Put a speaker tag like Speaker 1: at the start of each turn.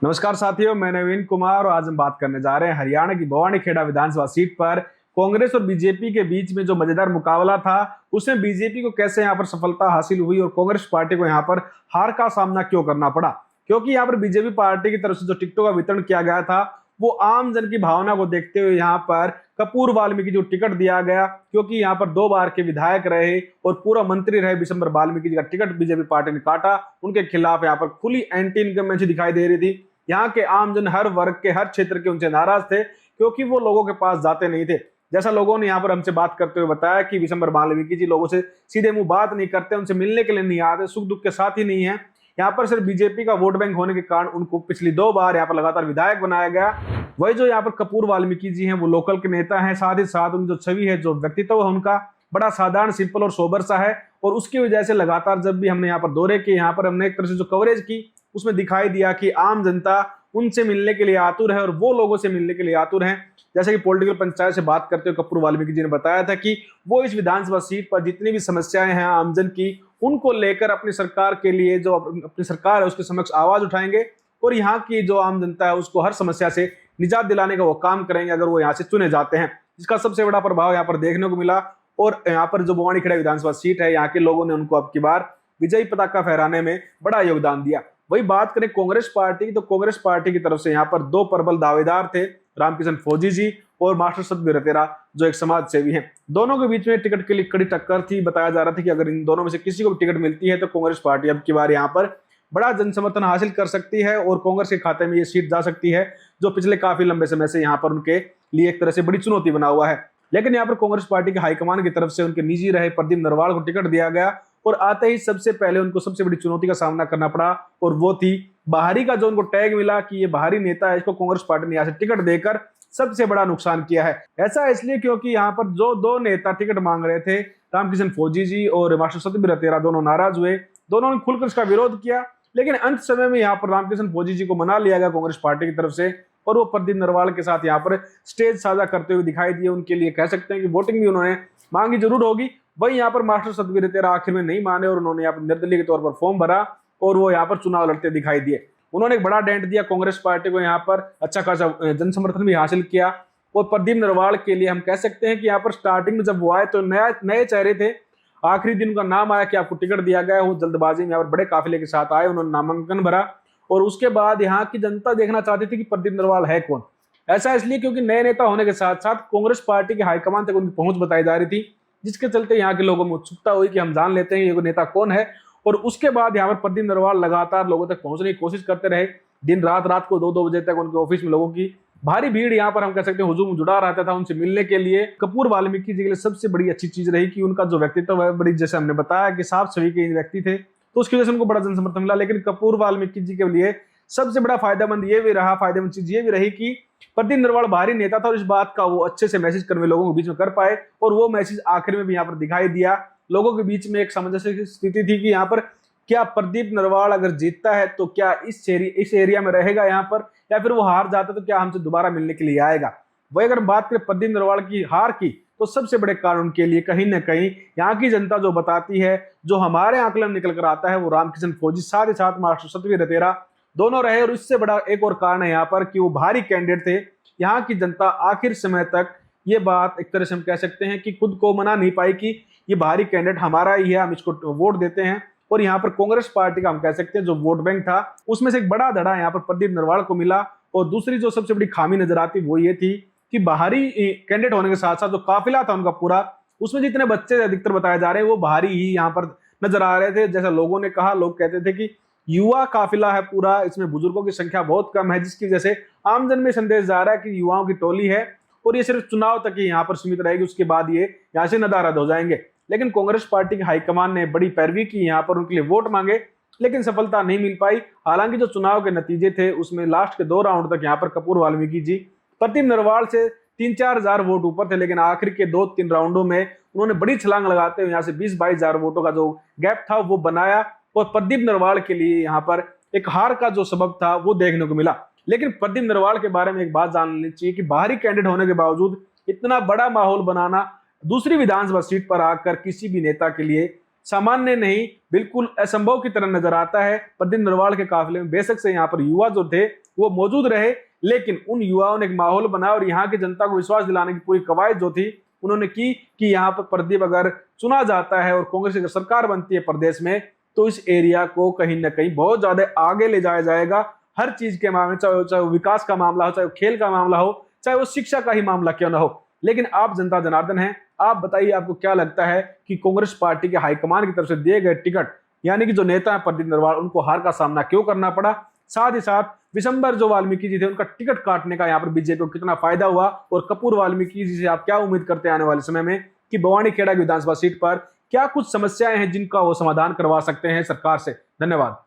Speaker 1: नमस्कार साथियों, मैं नवीन कुमार और आज हम बात करने जा रहे हैं हरियाणा की भिवानी-खेड़ा विधानसभा सीट पर कांग्रेस और बीजेपी के बीच में जो मजेदार मुकाबला था, उसमें बीजेपी को कैसे यहां पर सफलता हासिल हुई और कांग्रेस पार्टी को यहां पर हार का सामना क्यों करना पड़ा। क्योंकि यहां पर बीजेपी पार्टी की तरफ से जो टिकटों का वितरण किया गया था, वो आम जन की भावना को देखते हुए यहाँ पर कपूर वाल्मीकि जो टिकट दिया गया, क्योंकि यहाँ पर 2 बार के विधायक रहे और पूरा मंत्री रहे विशंबर वाल्मीकि जी का टिकट बीजेपी पार्टी ने काटा। उनके खिलाफ यहाँ पर खुली एंटी इनकम्बेंसी दिखाई दे रही थी। यहाँ के आमजन हर वर्ग के हर क्षेत्र के उनसे नाराज थे, क्योंकि वो लोगों के पास जाते नहीं थे। जैसा लोगों ने यहाँ पर हमसे बात करते हुए बताया कि विशंबर वाल्मीकि जी लोगों से सीधे मुंह बात नहीं करते, उनसे मिलने के लिए नहीं आते, सुख दुख के साथ ही नहीं है। यहाँ पर सिर्फ बीजेपी का वोट बैंक होने के कारण उनको पिछली 2 बार यहाँ पर लगातार विधायक बनाया गया। वही जो यहाँ पर कपूर वाल्मीकि जी हैं, वो लोकल के नेता हैं, साथ ही साथ उनकी जो छवि है, जो व्यक्तित्व है उनका बड़ा साधारण, सिंपल और सोबर सा है। और उसकी वजह से लगातार जब भी हमने यहाँ पर दौरे किए, यहाँ पर हमने एक तरह से जो कवरेज की, उसमें दिखाई दिया कि आम जनता उनसे मिलने के लिए आतुर है और वो लोगों से मिलने के लिए आतुर हैं। जैसे कि पॉलिटिकल पंचायत से बात करते हुए कपूर वाल्मीकि जी ने बताया था कि वो इस विधानसभा सीट पर जितनी भी समस्याएं हैं आमजन की, उनको लेकर अपनी सरकार के लिए, जो अपनी सरकार है उसके समक्ष आवाज उठाएंगे और यहाँ की जो आम जनता है उसको हर समस्या से निजात दिलाने का वो काम करेंगे अगर वो यहाँ से चुने जाते हैं, जिसका सबसे बड़ा प्रभाव यहाँ पर देखने को मिला। और यहाँ पर जो भिवानी-खेड़ा विधानसभा सीट है, यहाँ के लोगों ने उनको अब की बार विजयी पताका फहराने में बड़ा योगदान दिया। वही बात करें कांग्रेस पार्टी की, तो कांग्रेस पार्टी की तरफ से यहाँ पर 2 प्रबल दावेदार थे, रामकिशन फौजी जी और मास्टर सतबीर रतेरा, जो एक समाज सेवी हैं। दोनों के बीच में टिकट के लिए कड़ी टक्कर थी। बताया जा रहा था कि अगर इन दोनों में से किसी को भी टिकट मिलती है तो कांग्रेस पार्टी अब की बार यहाँ पर बड़ा जनसमर्थन हासिल कर सकती है और कांग्रेस के खाते में ये सीट जा सकती है, जो पिछले काफी लंबे समय से यहाँ पर उनके लिए एक तरह से बड़ी चुनौती बना हुआ है। लेकिन यहाँ पर कांग्रेस पार्टी के हाईकमान की तरफ से उनके निजी रहे प्रदीप नरवाल को टिकट दिया गया और आते ही सबसे पहले उनको सबसे बड़ी चुनौती का सामना करना पड़ा, और वो थी बाहरी का जो उनको टैग मिला कि ये बाहरी नेता है, इसको कांग्रेस पार्टी ने यहाँ से टिकट देकर सबसे बड़ा नुकसान किया है। ऐसा इसलिए क्योंकि यहाँ पर जो 2 नेता टिकट मांग रहे थे, रामकिशन फौजी जी और मास्टर सतबीर रतेरा, दोनों नाराज हुए, दोनों ने खुलकर इसका विरोध किया। लेकिन अंत समय में यहाँ पर रामकिशन फौजी जी को मना लिया गया कांग्रेस पार्टी की तरफ से और वो प्रदीप नरवाल के साथ यहाँ पर स्टेज साझा करते हुए दिखाई दिए। उनके लिए कह सकते हैं कि वोटिंग भी उन्होंने मांगी जरूर होगी। वही यहाँ पर मास्टर सतबीर रतेरा आखिर में नहीं माने और उन्होंने यहाँ पर निर्दलीय के तौर पर फॉर्म भरा और वो यहाँ पर चुनाव लड़ते दिखाई दिए। उन्होंने एक बड़ा डेंट दिया कांग्रेस पार्टी को, यहाँ पर अच्छा खासा जन समर्थन भी हासिल किया। और प्रदीप नरवाल के लिए हम कह सकते हैं कि यहाँ पर स्टार्टिंग में जब वो आए तो नए चेहरे थे। आखिरी दिन उनका नाम आया कि आपको टिकट दिया गया है, वो जल्दबाजी में यहाँ पर बड़े काफिले के साथ आए, उन्होंने नामांकन भरा और उसके बाद यहाँ की जनता देखना चाहती थी कि प्रदीप नरवाल है कौन। ऐसा इसलिए क्योंकि नए नेता होने के साथ साथ कांग्रेस पार्टी के हाईकमान तक उनकी पहुंच बताई जा रही थी, जिसके चलते यहाँ के लोगों में उत्सुकता हुई कि हम जान लेते हैं ये नेता कौन है। और उसके बाद यहाँ पर प्रदीप नरवाल लगातार लोगों तक पहुंचने की कोशिश करते रहे। दिन रात को 2-2 बजे तक उनके ऑफिस में लोगों की भारी भीड़ यहाँ पर हम कह सकते हैं हुजूम जुड़ा रहता था उनसे मिलने के लिए। कपूर वाल्मीकि जी के लिए सबसे बड़ी अच्छी चीज रही कि उनका जो व्यक्तित्व है, बड़ी, जैसे हमने बताया कि साफ छवि के व्यक्ति थे, तो उसकी वजह से उनको बड़ा जन समर्थन मिला। लेकिन कपूर वाल्मीकि जी के लिए सबसे बड़ा फायदेमंद चीज ये भी रही कि प्रदीप नरवाल बाहरी नेता था और इस बात का वो अच्छे से मैसेज कर्मी लोगों के बीच में कर पाए और वो मैसेज आखिर में भी यहाँ पर दिखाई दिया। लोगों के बीच में एक सामंजस्य की स्थिति थी कि यहाँ पर क्या प्रदीप नरवाल अगर जीतता है तो क्या इस एरिया में रहेगा यहाँ पर, या फिर वो हार जाता तो क्या हमसे दोबारा मिलने के लिए आएगा। वही अगर बात करें प्रदीप नरवाल की हार की, तो सबसे बड़े कारण के लिए कहीं ना कहीं यहाँ की जनता जो बताती है, जो हमारे आंकलन निकल कर आता है, वो रामकिशन फौजी साथ ही साथ मास्टर सतबीर रतेरा दोनों रहे। और इससे बड़ा एक और कारण है यहाँ पर कि वो भारी कैंडिडेट थे। यहाँ की जनता आखिर समय तक ये बात एक तरह से हम कह सकते हैं कि खुद को मना नहीं पाई कि ये भारी कैंडिडेट हमारा ही है, हम इसको वोट देते हैं। और यहाँ पर कांग्रेस पार्टी का हम कह सकते हैं जो वोट बैंक था, उसमें से एक बड़ा धड़ा यहाँ पर प्रदीप नरवाल को मिला। और दूसरी जो सबसे बड़ी खामी नजर आती वो ये थी कि बाहरी कैंडिडेट होने के साथ साथ जो काफिला था उनका पूरा, उसमें जितने बच्चे अधिकतर बताए जा रहे हैं वो बाहरी ही यहाँ पर नजर आ रहे थे। जैसा लोगों ने कहा, लोग कहते थे कि युवा काफिला है पूरा, इसमें बुजुर्गों की संख्या बहुत कम है, जिसकी वजह से आमजन में संदेश जा रहा है कि युवाओं की टोली है और ये सिर्फ चुनाव तक ही यहाँ पर सीमित रहेगी, उसके बाद ये यहाँ से नदारद हो जाएंगे। लेकिन कांग्रेस पार्टी के हाईकमान ने बड़ी पैरवी की, यहाँ पर उनके लिए वोट मांगे, लेकिन सफलता नहीं मिल पाई। हालांकि जो चुनाव के नतीजे थे उसमें लास्ट के 2 राउंड तक यहाँ पर कपूर वाल्मीकि जी प्रदीप नरवाल से 3-4 हजार वोट ऊपर थे, लेकिन आखिर के 2-3 राउंडों में उन्होंने बड़ी छलांग लगाते हुए यहाँ से 20-22 हजार वोटों का जो गैप था वो बनाया और प्रदीप नरवाल के लिए यहाँ पर एक हार का जो सबब था वो देखने को मिला। लेकिन प्रदीप नरवाल के बारे में एक बात जान लेनी चाहिए कि बाहरी कैंडिडेट होने के बावजूद इतना बड़ा माहौल बनाना दूसरी विधानसभा सीट पर आकर किसी भी नेता के लिए सामान्य नहीं, बिल्कुल असंभव की तरह नजर आता है। प्रदीप नरवाल के काफिले में बेशक से यहाँ पर युवा जो थे वो मौजूद रहे, लेकिन उन युवाओं ने एक माहौल बनाया और यहाँ की जनता को विश्वास दिलाने की पूरी कवायद जो थी उन्होंने की कि यहाँ पर प्रदीप अगर चुना जाता है और कांग्रेस की सरकार बनती है प्रदेश में, तो इस एरिया को कहीं ना कहीं बहुत ज्यादा आगे ले जाया जाएगा हर चीज के मामले, चाहे वो विकास का मामला हो, चाहे वो खेल का मामला हो, चाहे वो शिक्षा का ही मामला क्यों ना हो। लेकिन आप जनता जनार्दन हैं, आप बताइए आपको क्या लगता है कि कांग्रेस पार्टी के हाईकमान की तरफ से दिए गए टिकट, यानी कि जो नेता है प्रदीप नरवाल, उनको हार का सामना क्यों करना पड़ा? साथ ही साथ विशंबर जो वाल्मीकि जी थे उनका टिकट काटने का यहाँ पर बीजेपी को कितना फायदा हुआ, और कपूर वाल्मीकि जी से आप क्या उम्मीद करते हैं आने वाले समय में कि बवानीखेड़ा की विधानसभा सीट पर क्या कुछ समस्याएं हैं जिनका वो समाधान करवा सकते हैं सरकार से? धन्यवाद।